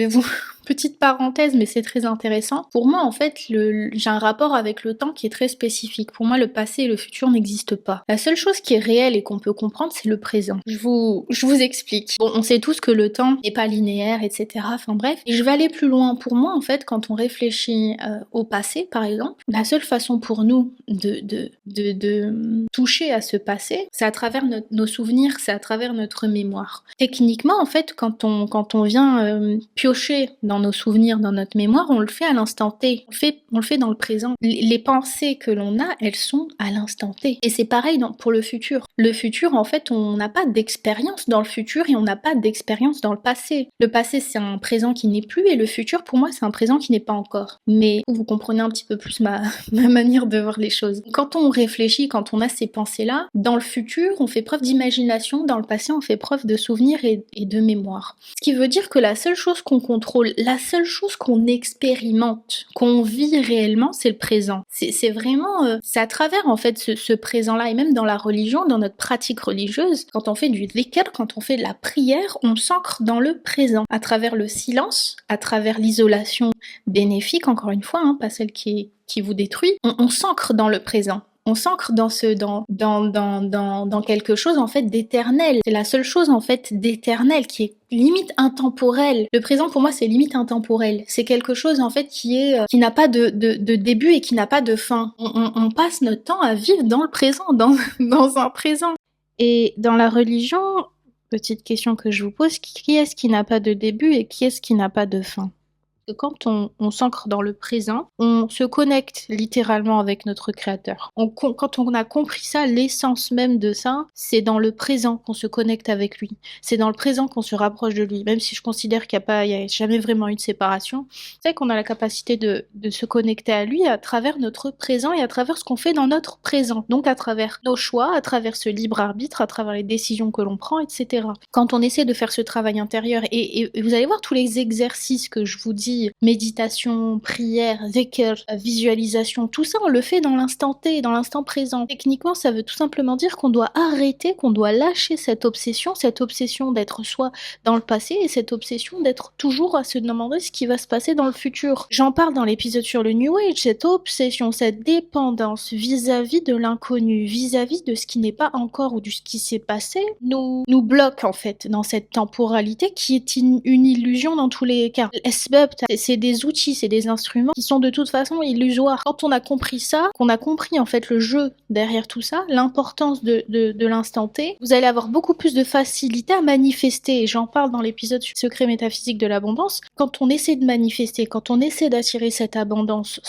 vous petite parenthèse, mais c'est très intéressant. Pour moi, en fait, j'ai un rapport avec le temps qui est très spécifique. Pour moi, le passé et le futur n'existent pas. La seule chose qui est réelle et qu'on peut comprendre, c'est le présent. Je vous explique. Bon, on sait tous que le temps n'est pas linéaire, etc. Enfin bref. Et je vais aller plus loin. Pour moi, en fait, quand on réfléchit au passé, par exemple, la seule façon pour nous de toucher à ce passé, c'est à travers nos souvenirs, c'est à travers notre mémoire. Techniquement, en fait, quand on vient piocher dans nos souvenirs, dans notre mémoire, on le fait à l'instant T. On le fait dans le présent. Les pensées que l'on a, elles sont à l'instant T. Et c'est pareil pour le futur. Le futur, en fait, on n'a pas d'expérience dans le futur et on n'a pas d'expérience dans le passé. Le passé, c'est un présent qui n'est plus, et le futur, pour moi, c'est un présent qui n'est pas encore. Mais vous comprenez un petit peu plus ma manière de voir les choses. Quand on réfléchit, quand on a ces pensées-là, dans le futur, on fait preuve d'imagination, dans le passé, on fait preuve de souvenirs et de mémoire. Ce qui veut dire que la seule chose qu'on contrôle, la seule chose qu'on expérimente, qu'on vit réellement, c'est le présent. C'est vraiment, c'est à travers en fait ce présent-là, et même dans la religion, dans notre pratique religieuse, quand on fait du dhikr, quand on fait de la prière, on s'ancre dans le présent, à travers le silence, à travers l'isolation bénéfique, encore une fois, pas celle qui vous détruit. On s'ancre dans le présent. On s'ancre dans quelque chose en fait d'éternel. C'est la seule chose en fait d'éternel qui est limite intemporel. Le présent pour moi c'est limite intemporel. C'est quelque chose en fait qui n'a pas de début et qui n'a pas de fin. On passe notre temps à vivre dans le présent, dans un présent. Et dans la religion, petite question que je vous pose, qui est-ce qui n'a pas de début et qui est-ce qui n'a pas de fin? Que quand on s'ancre dans le présent, on se connecte littéralement avec notre créateur. Quand on a compris ça, l'essence même de ça, c'est dans le présent qu'on se connecte avec lui. C'est dans le présent qu'on se rapproche de lui. Même si je considère qu'il n'y a jamais vraiment eu de séparation, c'est qu'on a la capacité de se connecter à lui à travers notre présent et à travers ce qu'on fait dans notre présent. Donc à travers nos choix, à travers ce libre arbitre, à travers les décisions que l'on prend, etc. Quand on essaie de faire ce travail intérieur, et vous allez voir tous les exercices que je vous dis, méditation, prière, dhikr, visualisation, tout ça on le fait dans l'instant T, dans l'instant présent. Techniquement, ça veut tout simplement dire qu'on doit arrêter, qu'on doit lâcher cette obsession d'être soi dans le passé, et cette obsession d'être toujours à se demander ce qui va se passer dans le futur. J'en parle dans l'épisode sur le New Age, cette obsession, cette dépendance vis-à-vis de l'inconnu, vis-à-vis de ce qui n'est pas encore ou de ce qui s'est passé, nous bloque en fait dans cette temporalité qui est une illusion dans tous les cas. C'est des outils, c'est des instruments qui sont de toute façon illusoires. Quand on a compris ça, qu'on a compris en fait le jeu derrière tout ça, l'importance de l'instant T, vous allez avoir beaucoup plus de facilité à manifester. Et j'en parle dans l'épisode sur Secret métaphysique de l'abondance. Quand on essaie de manifester, quand on essaie d'attirer cette abondance,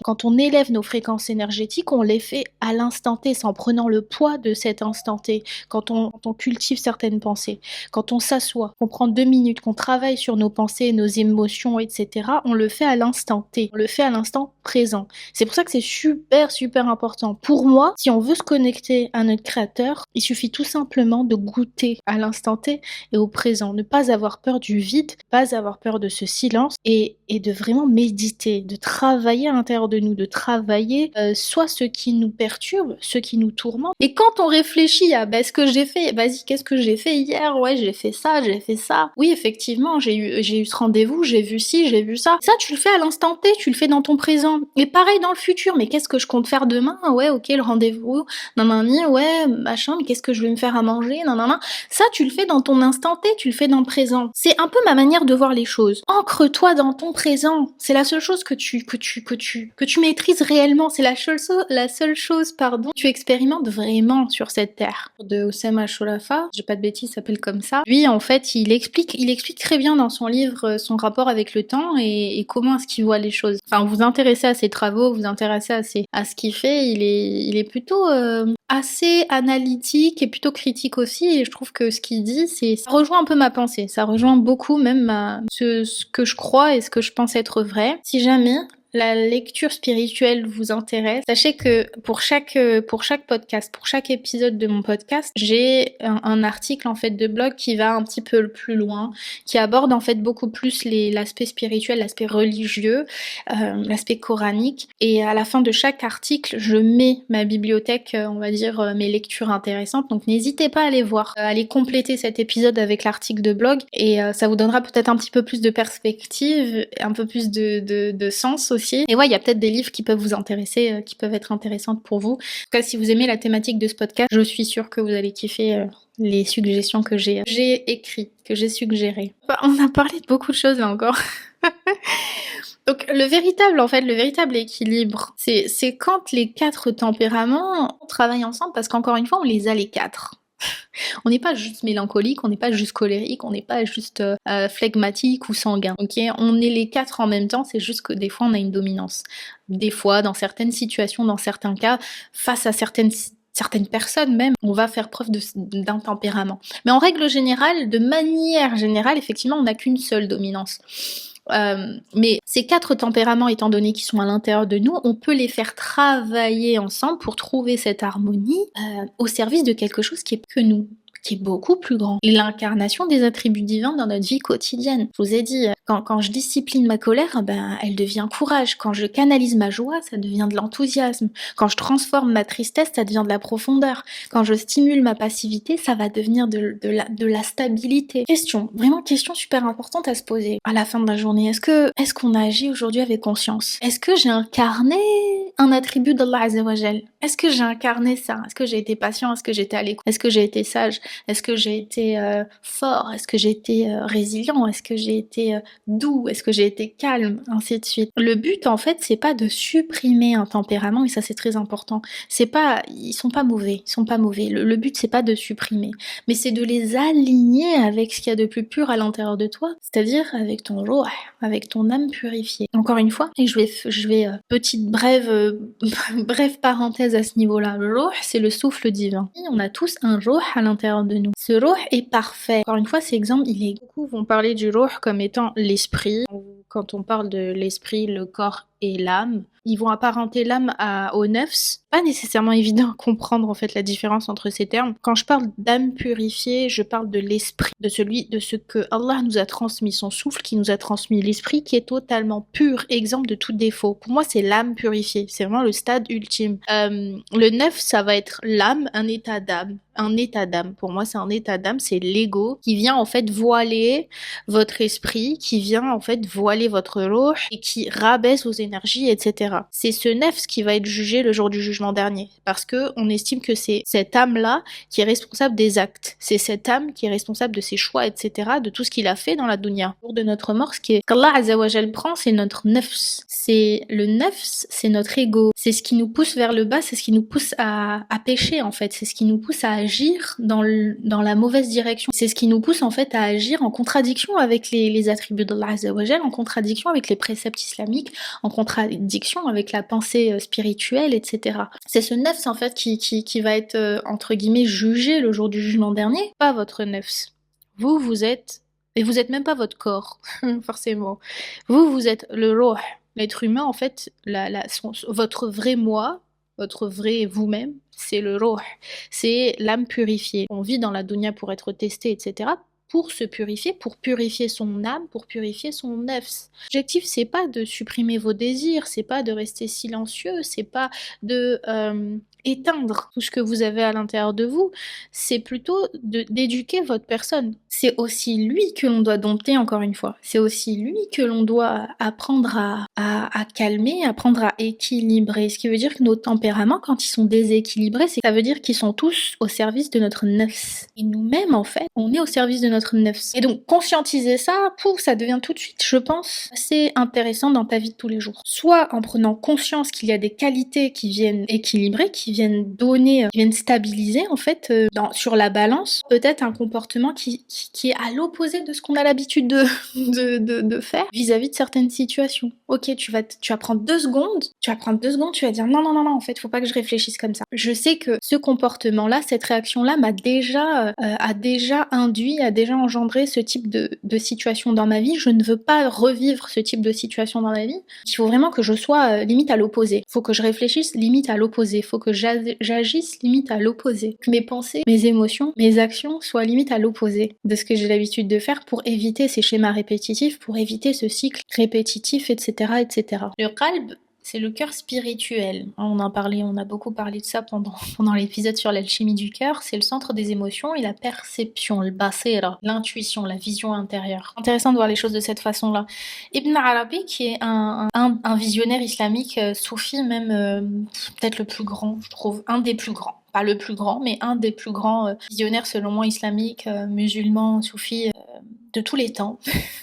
quand on élève nos fréquences énergétiques, on les fait à l'instant T, c'est en prenant le poids de cet instant T. Quand on cultive certaines pensées, quand on s'assoit, qu'on prend 2 minutes, qu'on travaille sur nos pensées et nos nos émotions, etc., on le fait à l'instant T, on le fait à l'instant présent. C'est pour ça que c'est super, super important. Pour moi, si on veut se connecter à notre créateur, il suffit tout simplement de goûter à l'instant T et au présent. Ne pas avoir peur du vide, pas avoir peur de ce silence et de vraiment méditer, de travailler à l'intérieur de nous, de travailler soit ce qui nous perturbe, ce qui nous tourmente. Et quand on réfléchit à ce que j'ai fait, vas-y, qu'est-ce que j'ai fait hier? Ouais, j'ai fait ça, j'ai fait ça. Oui, effectivement, j'ai eu ce rendez-vous, j'ai vu ci, j'ai vu ça. Ça, tu le fais à l'instant T, tu le fais dans ton présent. Et pareil dans le futur, mais qu'est-ce que je compte faire demain? Ouais, ok, le rendez-vous, nanani, ouais, machin, mais qu'est-ce que je vais me faire à manger? Nanana. Ça, tu le fais dans ton instant T, tu le fais dans le présent. C'est un peu ma manière de voir les choses. Ancre-toi dans ton présent. C'est la seule chose que tu maîtrises réellement. C'est la seule chose, pardon, que tu expérimentes vraiment sur cette terre. De Oussama Cholafa, j'ai pas de bêtises, s'appelle comme ça. Lui, en fait, il explique très bien dans son livre son rapport avec le temps et comment est-ce qu'il voit les choses. Enfin, vous intéressez à ses travaux, vous intéressez à ce qu'il fait, il est plutôt assez analytique et plutôt critique aussi, et je trouve que ce qu'il dit, ça rejoint un peu ma pensée, ça rejoint beaucoup même ce que je crois et ce que je pense être vrai. Si jamais la lecture spirituelle vous intéresse, sachez que pour chaque podcast, pour chaque épisode de mon podcast, j'ai un article en fait de blog qui va un petit peu plus loin, qui aborde en fait beaucoup plus l'aspect spirituel, l'aspect religieux, l'aspect coranique. Et à la fin de chaque article, je mets ma bibliothèque, on va dire mes lectures intéressantes. Donc n'hésitez pas à aller voir, allez compléter cet épisode avec l'article de blog et ça vous donnera peut-être un petit peu plus de perspective, un peu plus de sens aussi. Et ouais, il y a peut-être des livres qui peuvent vous intéresser, qui peuvent être intéressantes pour vous. En tout cas, si vous aimez la thématique de ce podcast, je suis sûre que vous allez kiffer les suggestions que j'ai écrites, que j'ai suggérées. On a parlé de beaucoup de choses là encore. Donc le véritable équilibre, c'est quand les 4 tempéraments travaillent ensemble, parce qu'encore une fois, on les a les 4. On n'est pas juste mélancolique, on n'est pas juste colérique, on n'est pas juste flegmatique ou sanguin. Ok, on est les 4 en même temps, c'est juste que des fois on a une dominance. Des fois, dans certaines situations, dans certains cas, face à certaines personnes même, on va faire preuve d'un tempérament. Mais en règle générale, de manière générale, effectivement, on n'a qu'une seule dominance. Mais ces 4 tempéraments, étant donné qu'ils sont à l'intérieur de nous, on peut les faire travailler ensemble pour trouver cette harmonie au service de quelque chose qui est que nous, qui est beaucoup plus grand. L'incarnation des attributs divins dans notre vie quotidienne. Je vous ai dit, quand je discipline ma colère, elle devient courage. Quand je canalise ma joie, ça devient de l'enthousiasme. Quand je transforme ma tristesse, ça devient de la profondeur. Quand je stimule ma passivité, ça va devenir de la stabilité. Vraiment question super importante à se poser à la fin de la journée. Est-ce qu'on agit aujourd'hui avec conscience? Est-ce que j'ai incarné un attribut d'Allah Azza wa Jal? Est-ce que j'ai incarné ça? Est-ce que j'ai été patient? Est-ce que j'étais à l'écoute? Est-ce que j'ai été sage? Est-ce que j'ai été fort? Est-ce que j'ai été résilient? Est-ce que j'ai été doux? Est-ce que j'ai été calme? Ainsi de suite. Le but, en fait, c'est pas de supprimer un tempérament, et ça, c'est très important. Ils sont pas mauvais. Le but, c'est pas de supprimer, mais c'est de les aligner avec ce qu'il y a de plus pur à l'intérieur de toi, c'est-à-dire avec ton ruh, avec ton âme purifiée. Encore une fois, et je vais petite brève parenthèse à ce niveau-là. Le ruh, c'est le souffle divin. Et on a tous un ruh à l'intérieur de nous. Ce ruh est parfait. Encore une fois, cet exemple, beaucoup vont parler du ruh comme étant l'esprit. Quand on parle de l'esprit, le corps et l'âme, ils vont apparenter l'âme au nefs. Pas nécessairement évident à comprendre en fait la différence entre ces termes. Quand je parle d'âme purifiée, je parle de l'esprit, de ce que Allah nous a transmis, son souffle qui nous a transmis, l'esprit qui est totalement pur, exempt de tout défaut. Pour moi, c'est l'âme purifiée. C'est vraiment le stade ultime. Le nefs, ça va être l'âme, un état d'âme. Pour moi, c'est un état d'âme, c'est l'ego qui vient en fait voiler votre esprit, qui vient en fait voiler votre ruh et qui rabaisse vos énergies, etc. C'est ce nefs qui va être jugé le jour du jugement dernier, parce que on estime que c'est cette âme-là qui est responsable des actes. C'est cette âme qui est responsable de ses choix, etc., de tout ce qu'il a fait dans la dunya. Au jour de notre mort, qu'Allah Azza wa Jal prend, c'est notre nefs. Le nefs, c'est notre ego. C'est ce qui nous pousse vers le bas, c'est ce qui nous pousse à pécher, en fait. C'est ce qui nous pousse à agir dans la mauvaise direction. C'est ce qui nous pousse, en fait, à agir en contradiction avec les attributs d'Allah Azza wa Jal, en contradiction avec les préceptes islamiques, en contradiction avec la pensée spirituelle, etc. C'est ce nefs, en fait, qui va être, entre guillemets, jugé le jour du jugement dernier, pas votre nefs. Vous êtes Et vous êtes même pas votre corps, forcément. Vous êtes le ruh. L'être humain, en fait, votre vrai moi, votre vrai vous-même, c'est le ruh. C'est l'âme purifiée. On vit dans la dunya pour être testé, etc. Pour se purifier, pour purifier son âme, pour purifier son nefs. L'objectif, c'est pas de supprimer vos désirs, c'est pas de rester silencieux, c'est pas de éteindre tout ce que vous avez à l'intérieur de vous, c'est plutôt d'éduquer votre personne. C'est aussi lui que l'on doit dompter, encore une fois. C'est aussi lui que l'on doit apprendre à calmer, apprendre à équilibrer. Ce qui veut dire que nos tempéraments, quand ils sont déséquilibrés, ça veut dire qu'ils sont tous au service de notre nefs. Et nous-mêmes, en fait, on est au service de notre nefs. Et donc, conscientiser ça, ça devient tout de suite, je pense, assez intéressant dans ta vie de tous les jours. Soit en prenant conscience qu'il y a des qualités qui viennent équilibrer, qui viennent donner, qui viennent stabiliser, en fait, sur la balance, peut-être un comportement qui est à l'opposé de ce qu'on a l'habitude de faire vis-à-vis de certaines situations. Ok, tu vas prendre 2 secondes, tu vas dire non, en fait, faut pas que je réfléchisse comme ça. Je sais que ce comportement-là, cette réaction-là a déjà engendré ce type de situation dans ma vie. Je ne veux pas revivre ce type de situation dans ma vie. Il faut vraiment que je sois limite à l'opposé. Il faut que je réfléchisse limite à l'opposé. Il faut que j'agisse limite à l'opposé. Que mes pensées, mes émotions, mes actions soient limite à l'opposé de ce que j'ai l'habitude de faire pour éviter ces schémas répétitifs, pour éviter ce cycle répétitif, etc., etc. Le qalb, c'est le cœur spirituel. On a beaucoup parlé de ça pendant l'épisode sur l'alchimie du cœur. C'est le centre des émotions et la perception, le basira, l'intuition, la vision intérieure. Intéressant de voir les choses de cette façon-là. Ibn Arabi, qui est un visionnaire islamique soufi, même peut-être le plus grand, je trouve, un des plus grands. Pas le plus grand, mais un des plus grands visionnaires selon moi islamiques, musulmans, soufis, de tous les temps.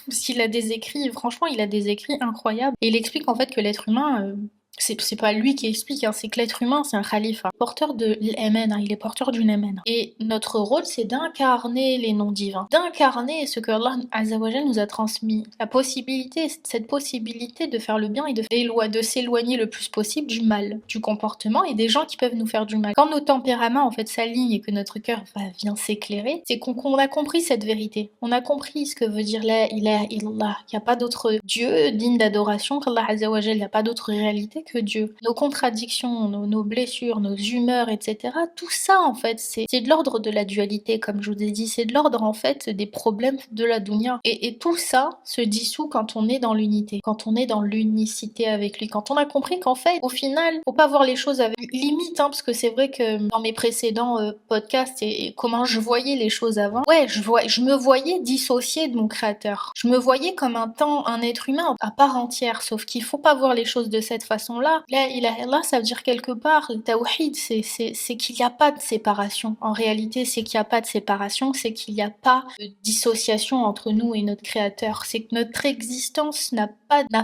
Parce qu'il a des écrits, franchement, il a des écrits incroyables. Et il explique en fait que l'être humain, c'est pas lui qui explique, hein, c'est que l'être humain, c'est un khalifa, porteur de l'Amen, il est porteur d'une Amen. Et notre rôle, c'est d'incarner les noms divins, d'incarner ce que Allah Azza wa Jal nous a transmis. Cette possibilité de faire le bien et de s'éloigner le plus possible du mal, du comportement et des gens qui peuvent nous faire du mal. Quand nos tempéraments en fait s'alignent et que notre cœur vient s'éclairer, c'est qu'on a compris cette vérité. On a compris ce que veut dire la ilaha illallah. Il n'y a pas d'autre Dieu digne d'adoration qu'Allah Azza wa Jal. Il n'y a pas d'autre réalité que Dieu. Nos contradictions, nos blessures, nos humeurs, etc. Tout ça, en fait, c'est de l'ordre de la dualité, comme je vous ai dit. C'est de l'ordre, en fait, des problèmes de la dunya. Et tout ça se dissout quand on est dans l'unité, quand on est dans l'unicité avec lui, quand on a compris qu'en fait, au final, faut pas voir les choses avec limite, parce que c'est vrai que dans mes précédents podcasts et comment je voyais les choses avant, je me voyais dissociée de mon créateur. Je me voyais comme un être humain à part entière, sauf qu'il faut pas voir les choses de cette façon-là. La ilaha illallah, ça veut dire quelque part, le tawhid, c'est qu'il n'y a pas de séparation. En réalité, c'est qu'il n'y a pas de séparation, c'est qu'il n'y a pas de dissociation entre nous et notre créateur. C'est que notre existence n'a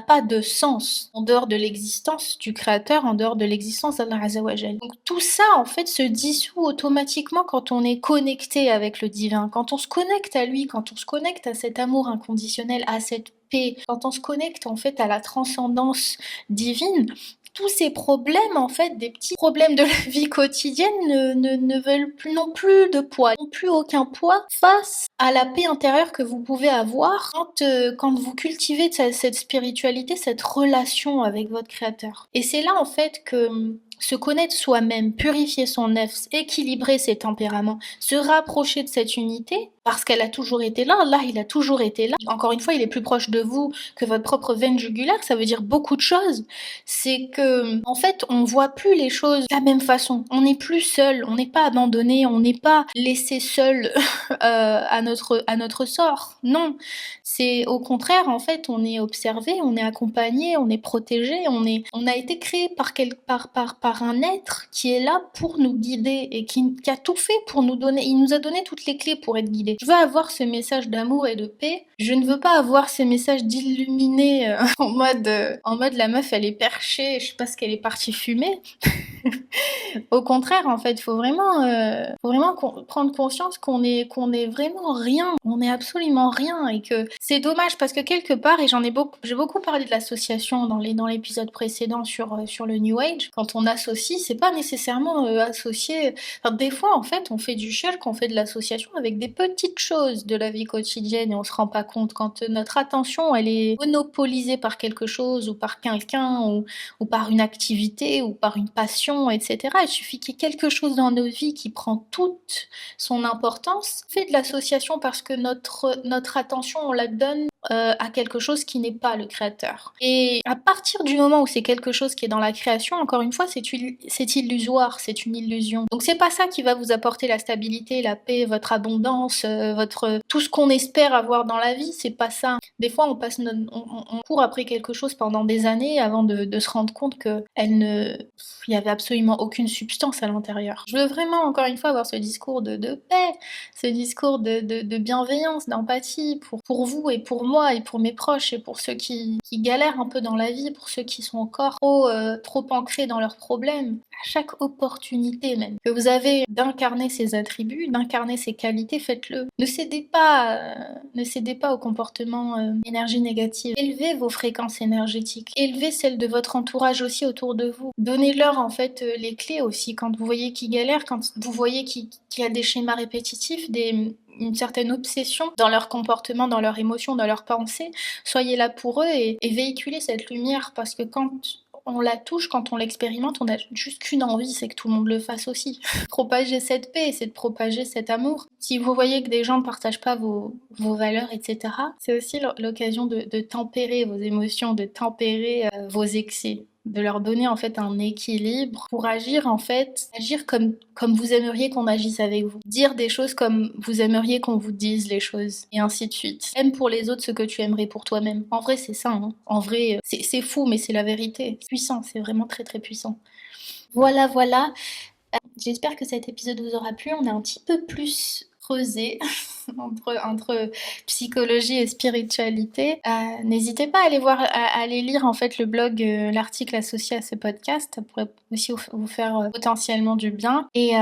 pas de sens en dehors de l'existence du créateur, en dehors de l'existence d'Allah Azza wa Jal. Donc tout ça, en fait, se dissout automatiquement quand on est connecté avec le divin, quand on se connecte à lui, quand on se connecte à cet amour inconditionnel, à cette paix, quand on se connecte en fait à la transcendance divine. Tous ces problèmes, en fait, des petits problèmes de la vie quotidienne ne veulent plus, n'ont plus de poids, n'ont plus aucun poids face à la paix intérieure que vous pouvez avoir quand vous cultivez cette spiritualité, cette relation avec votre créateur. Et c'est là, en fait, que se connaître soi-même, purifier son nefs, équilibrer ses tempéraments, se rapprocher de cette unité, parce qu'elle a toujours été là, Allah il a toujours été là. Encore une fois, il est plus proche de vous que votre propre veine jugulaire, ça veut dire beaucoup de choses. C'est que, en fait, on voit plus les choses de la même façon. On n'est plus seul, on n'est pas abandonné, on n'est pas laissé seul à notre sort. Non, c'est au contraire, en fait, on est observé, on est accompagné, on est protégé, on a été créé par un être qui est là pour nous guider et qui a tout fait pour nous donner. Il nous a donné toutes les clés pour être guidé. Je veux avoir ce message d'amour et de paix. Je ne veux pas avoir ces messages d'illuminé en mode la meuf elle est perchée, je sais pas ce qu'elle est partie fumer. Au contraire, en fait, faut vraiment prendre conscience qu'on est vraiment rien. On est absolument rien et que c'est dommage parce que quelque part, et j'ai beaucoup parlé de l'association dans l'épisode précédent sur le New Age. Quand on associe, c'est pas nécessairement associé. Enfin, des fois, en fait, on fait du shirk, on fait de l'association avec des petites choses de la vie quotidienne et on se rend pas compte quand notre attention, elle est monopolisée par quelque chose ou par quelqu'un ou par une activité ou par une passion, etc. Il suffit qu'il y ait quelque chose dans nos vies qui prend toute son importance. On fait de l'association parce que notre attention, on la donne à quelque chose qui n'est pas le créateur. Et à partir du moment où c'est quelque chose qui est dans la création, encore une fois, c'est illusoire, c'est une illusion. Donc c'est pas ça qui va vous apporter la stabilité, la paix, votre abondance, tout ce qu'on espère avoir dans la vie, c'est pas ça. Des fois, on court après quelque chose pendant des années avant de se rendre compte que il y avait absolument aucune substance à l'intérieur. Je veux vraiment, encore une fois, avoir ce discours de paix, ce discours de bienveillance, d'empathie pour vous et pour moi et pour mes proches et pour ceux qui galèrent un peu dans la vie, pour ceux qui sont encore trop ancrés dans leurs problèmes. À chaque opportunité même que vous avez d'incarner ces attributs, d'incarner ces qualités, faites-le. Ne cédez pas au comportement énergie négative. Élevez vos fréquences énergétiques. Élevez celles de votre entourage aussi autour de vous. Donnez-leur en fait les clés aussi quand vous voyez qu'ils galèrent, quand vous voyez qu'il y a des schémas répétitifs, une certaine obsession dans leur comportement, dans leurs émotions, dans leurs pensées. Soyez là pour eux et véhiculez cette lumière parce que quand on la touche, quand on l'expérimente, on a juste qu'une envie, c'est que tout le monde le fasse aussi. Propager cette paix, c'est de propager cet amour. Si vous voyez que des gens ne partagent pas vos valeurs, etc., c'est aussi l'occasion de tempérer vos émotions, de tempérer vos excès, de leur donner en fait un équilibre pour agir comme vous aimeriez qu'on agisse avec vous. Dire des choses comme vous aimeriez qu'on vous dise les choses, et ainsi de suite. Aime pour les autres ce que tu aimerais pour toi-même. En vrai, c'est ça, hein. En vrai, c'est fou, mais c'est la vérité. C'est puissant, c'est vraiment très très puissant. Voilà, voilà. J'espère que cet épisode vous aura plu. On a un petit peu plus creusé entre psychologie et spiritualité. N'hésitez pas à aller lire en fait le blog, l'article associé à ce podcast. Ça pourrait aussi vous faire potentiellement du bien. Et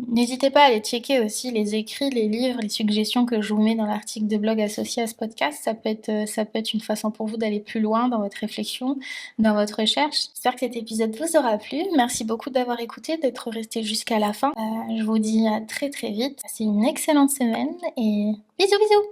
n'hésitez pas à aller checker aussi les écrits, les livres, les suggestions que je vous mets dans l'article de blog associé à ce podcast. Ça peut être une façon pour vous d'aller plus loin dans votre réflexion, dans votre recherche. J'espère que cet épisode vous aura plu. Merci beaucoup d'avoir écouté, d'être resté jusqu'à la fin. Je vous dis à très très vite. Passez une excellente semaine et bisous bisous.